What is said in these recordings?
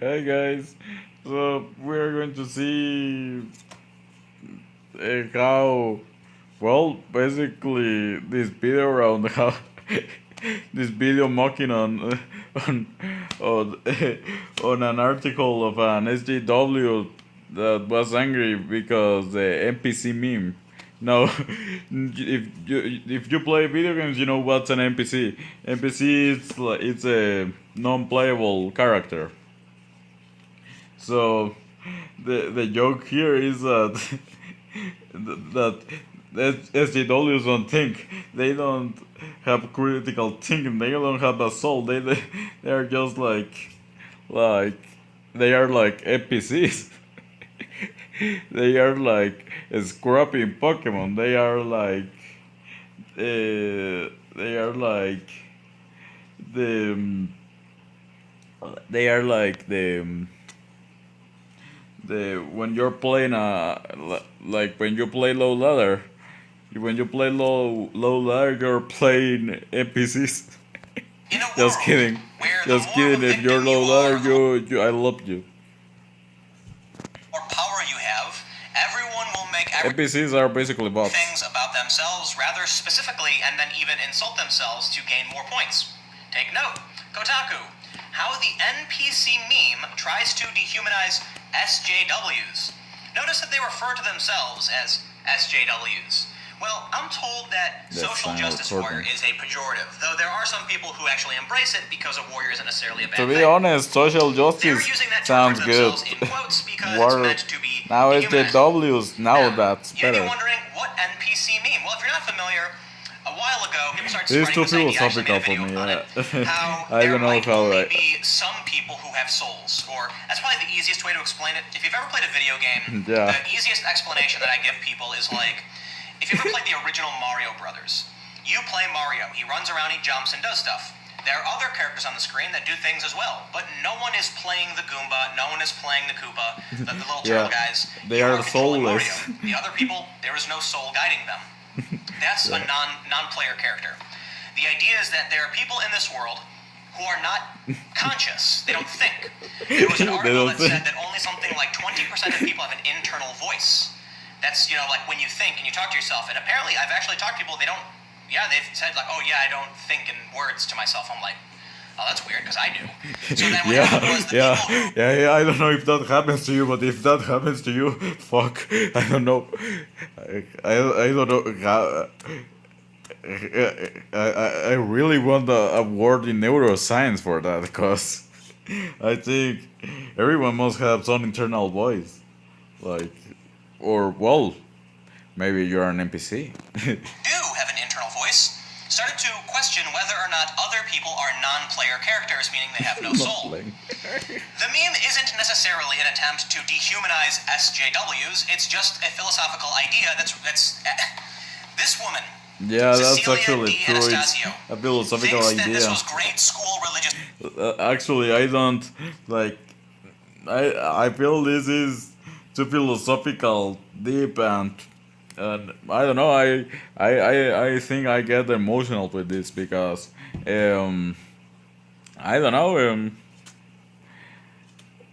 Hi guys. So we're going to see how basically this video around how this video mocking on on, on an article of an SJW that was angry because the NPC meme. No, if you play video games, you know what's an NPC. NPC is like it's a non-playable character. So the joke here is that that SJWs don't think. They don't have critical thinking. They don't have a soul. They are just like they are like NPCs. They are like scrappy in Pokemon. They are like the they are like the when you're playing like when you play low ladder, when you play low ladder, you're playing NPCs. In a Just world kidding. where the Just more kidding. of a If you're victim low you are, ladder, you I love you. more power you have, everyone will make NPCs are basically bots. things about themselves rather specifically and then even insult themselves to gain more points. Take note, Kotaku, how the NPC meme tries to dehumanize SJWs. Notice that they refer to themselves as SJWs. Well, I'm told that That's social final justice recording. warrior is a pejorative, though there are some people who actually embrace it because a warrior isn't necessarily a bad To thing. be honest, social They're justice using that to refer sounds to good. themselves in quotes because it's War meant to be now dehumanizing. SJWs now that's You may be better. wondering what NPC meme. Well, if you're not familiar, a while ago, people started It's spreading too this idea. I actually made a philosophical for video me. on it. How I there don't know might how only I. be some people who have souls, or that's probably the easiest way to explain it. If you've ever played a video game, Yeah. the easiest explanation that I give people is like, if you ever played the original Mario Brothers, you play Mario. He runs around, he jumps, and does stuff. There are other characters on the screen that do things as well, but no one is playing the Goomba, no one is playing the Koopa, the little turtle Yeah, guys. they You are controlling soulless. Mario. The other people, there is no soul guiding them. That's a non-player character. The idea is that there are people in this world who are not conscious. They don't think. There was an They article don't that said think. that only something like 20% of people have an internal voice. That's, like when you think and you talk to yourself. And apparently I've actually talked to people, they've said like, oh yeah, I don't think in words to myself. I'm like, oh, that's weird because I do. So then what happened was the Yeah, people who yeah. I don't know if that happens to you, but if that happens to you, fuck, I don't know. I don't know. I really want a award in neuroscience for that because I think everyone must have some internal voice, like, or well, maybe you're an NPC. do have an internal voice started to question whether or not other people are non-player characters, meaning they have no Not soul. playing. The meme isn't necessarily an attempt to dehumanize SJWs. It's just a philosophical idea that's this woman, Yeah, that's Cecilia actually D. true. It's Anastasio, a philosophical thinks that this idea. was grade school religious. Actually, I don't like. I feel this is too philosophical, deep, and I don't know. I think I get emotional with this because I don't know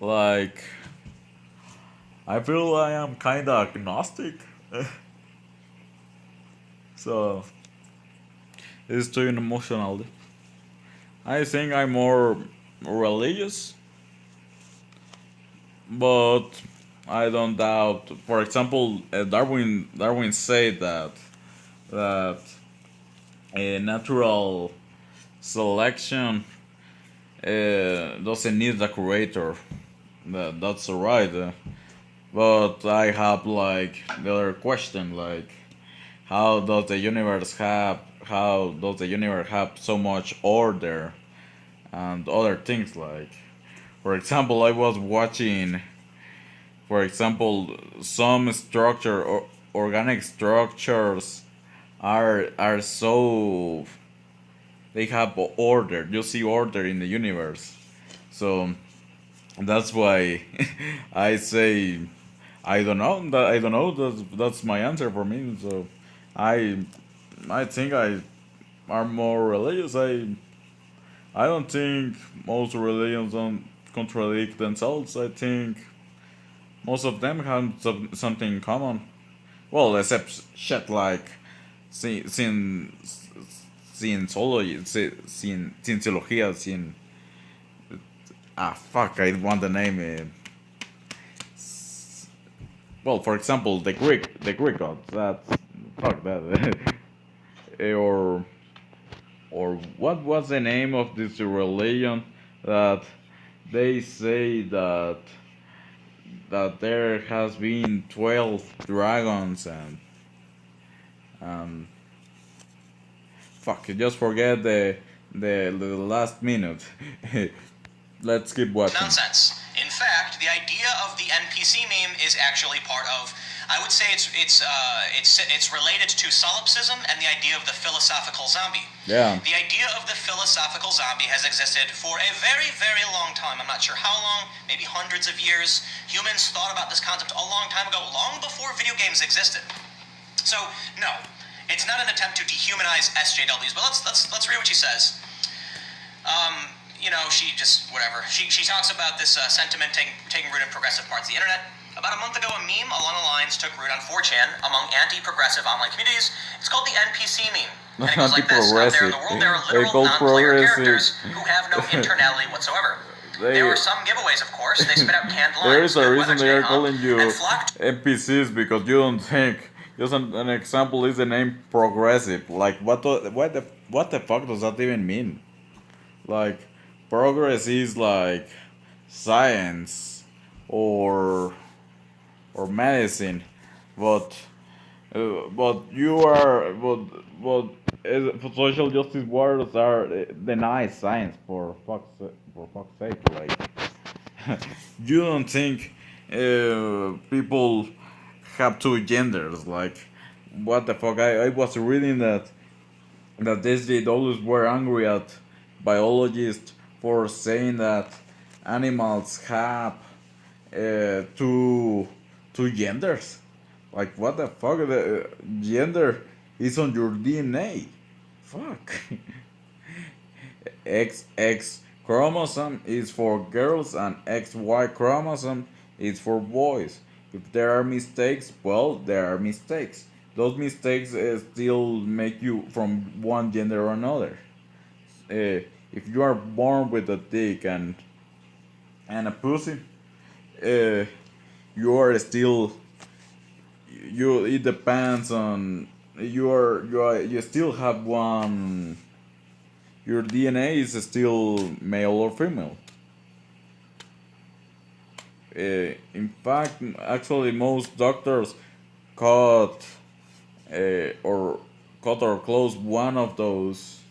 like I feel I am kind of agnostic, so it's too emotional. I think I'm more religious, but I don't doubt. For example, Darwin said that a natural selection doesn't need a curator. That's right. But I have like the other question, like how does the universe have so much order and other things like, for example, I was watching, for example, some structure or organic structures are so they have order. You see order in the universe, so that's why I say I don't know. I don't know. That's my answer for me. So I I think I are more religious. I don't think most religions don't contradict themselves. I think most of them have something in common. Well, except shit like sin sin Cienciology, Cienciología, fuck, I want the name. Well, for example, the Greek gods. That's fuck that. or or what was the name of this religion that they say that there has been 12 dragons and fuck, you just forget the last minute. Let's keep watching. Nonsense. In fact, the idea of the NPC meme is actually part of. I would say it's related to solipsism and the idea of the philosophical zombie. Yeah. The idea of the philosophical zombie has existed for a very, very long time. I'm not sure how long, maybe hundreds of years. Humans thought about this concept a long time ago, long before video games existed. So no, it's not an attempt to dehumanize SJWs. But let's read what she says. She just, whatever. She talks about this sentiment taking root in progressive parts of the internet. About a month ago, a meme along the lines took root on 4chan among anti-progressive online communities. It's called the NPC meme. And it goes like this. Out there in the world, there are literal non-player characters who have no internality whatsoever. There are some giveaways, of course. They spit out canned lines. There is a reason they are calling you and flocked NPCs because you don't think. Just an example is the name progressive. Like what the fuck does that even mean? Like progress is like science or medicine, but social justice warriors are deny science for fuck's sake. Like you don't think people have two genders? Like what the fuck? I was reading that SJWs were angry at biologists for saying that animals have two genders. Like what the fuck? The gender is on your DNA. Fuck. XX chromosome is for girls and XY chromosome is for boys. If there are mistakes, well, there are mistakes. Those mistakes still make you from one gender or another. If you are born with a dick and a pussy, you are still you. It depends on you still have one. Your DNA is still male or female. In fact, actually, most doctors cut or close one of those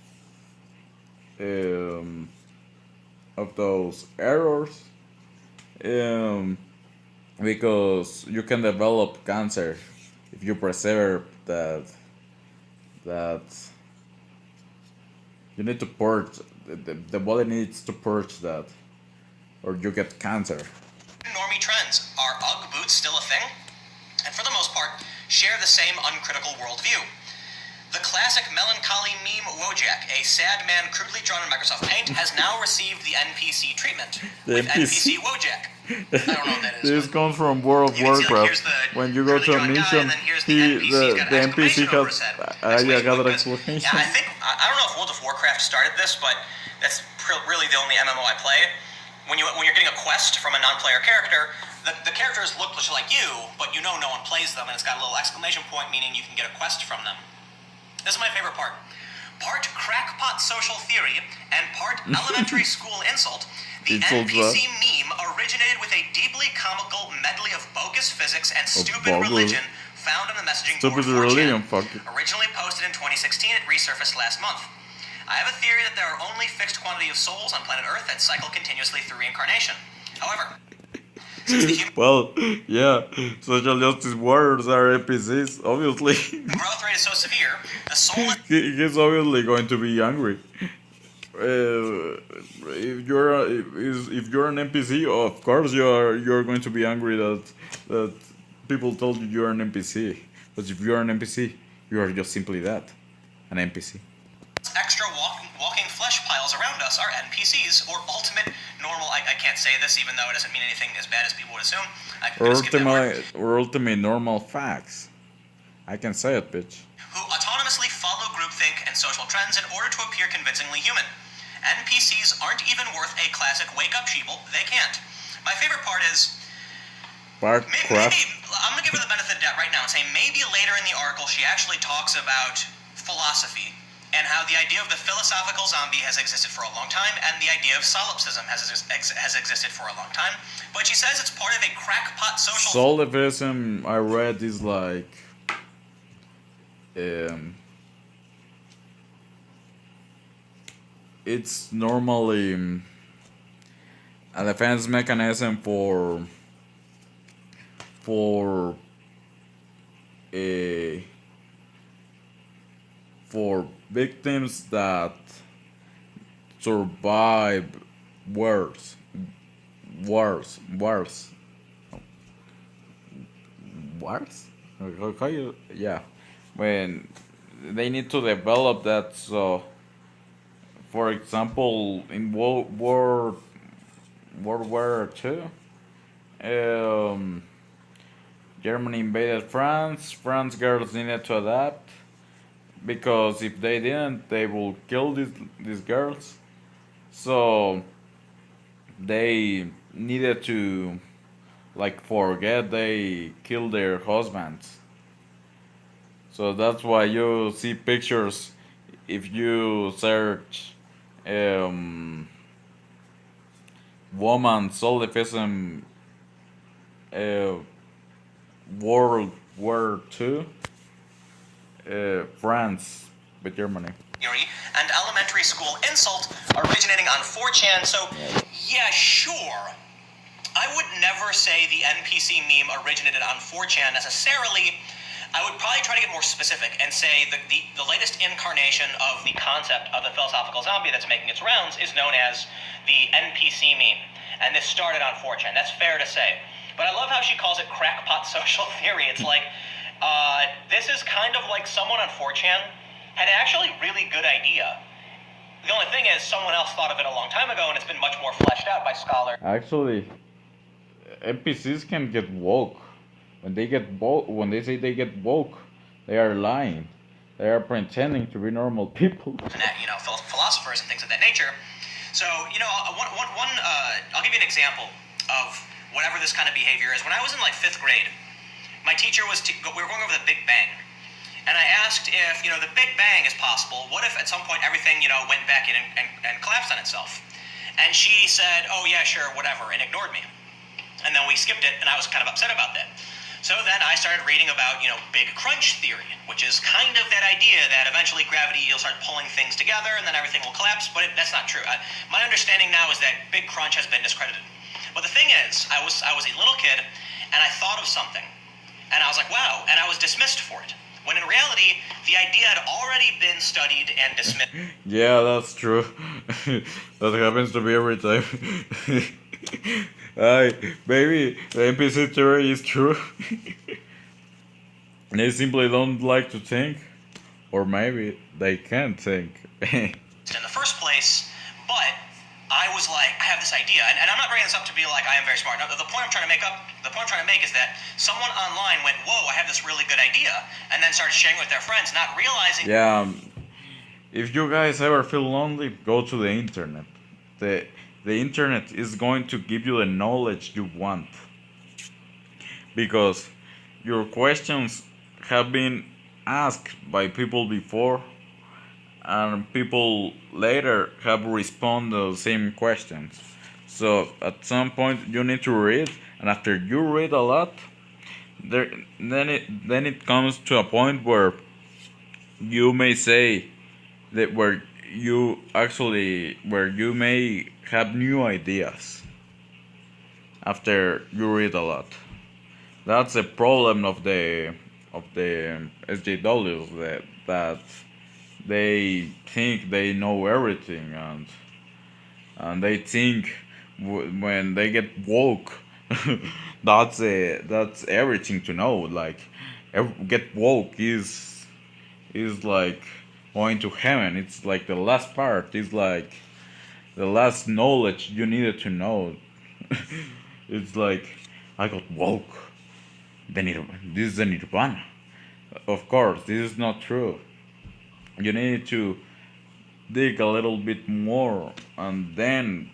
errors, because you can develop cancer if you persevere that you need to purge the body needs to purge that or you get cancer. Normie trends. Are UGG boots still a thing? And for the most part, share the same uncritical worldview. The classic melancholy meme Wojak, a sad man crudely drawn in Microsoft Paint, has now received the NPC treatment. The with NPC. NPC Wojak. I don't know what that is. This comes from World of Warcraft. When you go to a mission, the NPC has I got an explanation. Yeah, I don't know if World of Warcraft started this, but that's really the only MMO I play. When you're getting a quest from a non-player character, the characters look just like you, but you know no one plays them, and it's got a little exclamation point, meaning you can get a quest from them. This is my favorite part. Part crackpot social theory and part elementary school insult, the NPC meme originated with a deeply comical medley of bogus physics and stupid religion found on the messaging board 4chan. Originally posted in 2016, it resurfaced last month. I have a theory that there are only fixed quantity of souls on planet Earth that cycle continuously through reincarnation. However, well, yeah, social justice warriors are NPCs, obviously. The growth rate is so severe, the soul he's obviously going to be angry. If you're an NPC, of course you're going to be angry that people told you you're an NPC. But if you're an NPC, you are just simply that, an NPC. Extra walking flesh piles around us are NPCs, or ultimate normal, I can't can't say this, even though it doesn't mean anything as bad as people would assume. I'm Or going to skip that word. ultimate normal facts. I can say it, bitch. Who autonomously follow groupthink and social trends in order to appear convincingly human. NPCs aren't even worth a classic wake-up sheeple. They can't. My favorite part is, Part crap. maybe, I'm going to give her the benefit of the doubt right now and say maybe later in the article she actually talks about philosophy and how the idea of the philosophical zombie has existed for a long time and the idea of solipsism has existed for a long time. But she says it's part of a crackpot social... Solipsism, I read, is like... it's normally a defense mechanism for a for victims that survive wars wars wars how you, yeah, when they need to develop that. So for example, in World War Two, Germany invaded France. France girls needed to adapt because if they didn't, they will kill these girls. So they needed to like forget they killed their husbands. So that's why you see pictures if you search um, woman solipsism uh, World War Two, France with Germany. And elementary school insult originating on 4chan. So, yeah, sure. I would never say the NPC meme originated on 4chan necessarily. I would probably try to get more specific and say the latest incarnation of the concept of the philosophical zombie that's making its rounds is known as the NPC meme. And this started on 4chan. That's fair to say. But I love how she calls it crackpot social theory. It's like, this is kind of like someone on 4chan had an actually really good idea. The only thing is, someone else thought of it a long time ago, and it's been much more fleshed out by scholars. Actually, NPCs can get woke. When they get woke, when they say they get woke, they are lying. They are pretending to be normal people. And philosophers and things of that nature. So, I'll give you an example of whatever this kind of behavior is. When I was in like 5th grade, my teacher we were going over the Big Bang. And I asked if, the Big Bang is possible. What if at some point everything, went back in and collapsed on itself? And she said, oh yeah, sure, whatever, and ignored me. And then we skipped it, and I was kind of upset about that. So then I started reading about, Big Crunch theory, which is kind of that idea that eventually gravity, you'll start pulling things together, and then everything will collapse, but that's not true. My understanding now is that Big Crunch has been discredited. But the thing is, I was a little kid, and I thought of something, and I was like, wow, and I was dismissed for it. When in reality, the idea had already been studied and dismissed. Yeah, that's true. That happens to me every time. Maybe the NPC theory is true. They simply don't like to think, or maybe they can't think. In the first place, but I was like, I have this idea, and I'm not bringing this up to be like I am very smart. No, the point I'm trying to make is that someone online went, "Whoa, I have this really good idea," and then started sharing with their friends, not realizing. Yeah, if you guys ever feel lonely, go to the internet. The internet is going to give you the knowledge you want, because your questions have been asked by people before, and people later have responded to the same questions. So at some point you need to read, and after you read a lot, then it comes to a point where you may say that where you may have new ideas after you read a lot. That's the problem of the SJWs, that they think they know everything, and they think when they get woke, that's everything to know. Like, get woke is like going to heaven. It's like the last part. It's like the last knowledge you needed to know. It's like I got woke. This is the nirvana. Of course, this is not true. You need to dig a little bit more, and then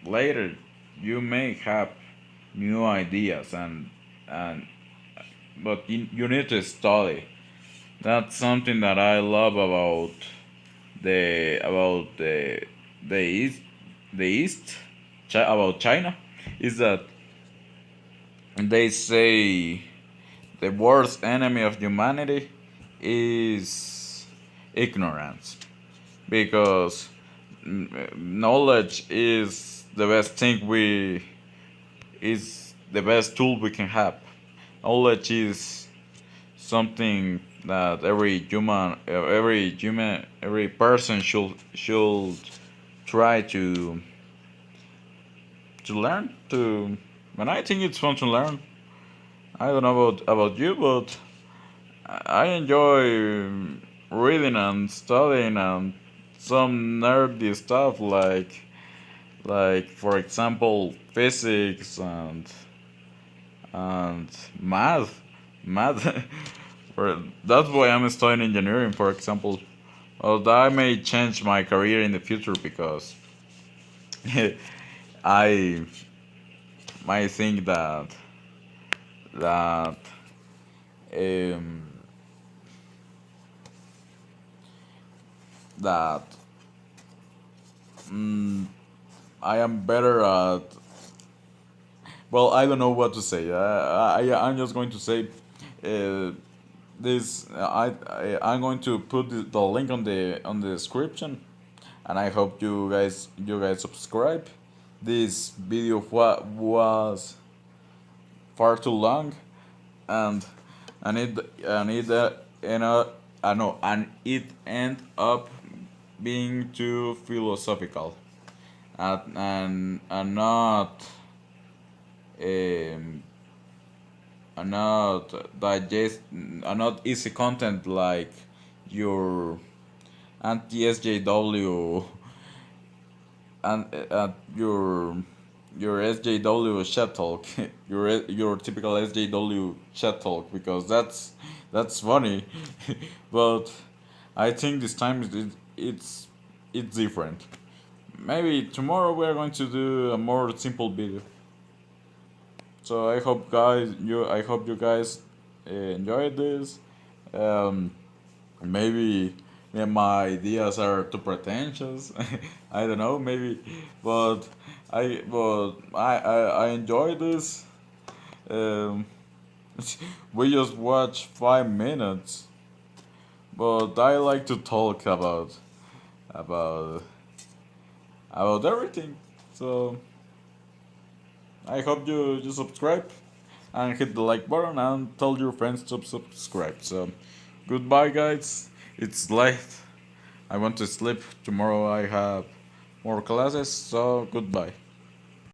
later you may have new ideas, and but you need to study. That's something that I love about the east the east about China, is that they say the worst enemy of humanity is ignorance, because knowledge is the best tool we can have. Knowledge is something that every person should try to learn to. And I think it's fun to learn. I don't know about you, but I enjoy reading and studying and some nerdy stuff like for example physics and math. That's why I'm studying engineering, for example. Well, I may change my career in the future because I might think that um, that mm, I am better at. Well, I don't know what to say. I'm just going to say uh, this. I'm going to put the link on the description, and I hope you guys subscribe. This video was far too long, and and it and it and I know and it end up being too philosophical and um, not not easy content like your anti SJW and your SJW chat talk, your typical SJW chat talk, because that's funny, but I think this time it's different. Maybe tomorrow we are going to do a more simple video. So I hope you guys enjoyed this. Um, maybe my ideas are too pretentious. I don't know, maybe, but I enjoy this. Um, we just watch 5 minutes, but I like to talk about about everything. So I hope you subscribe and hit the like button and tell your friends to subscribe. So goodbye, guys. It's late. I want to sleep. Tomorrow I have more classes. So goodbye.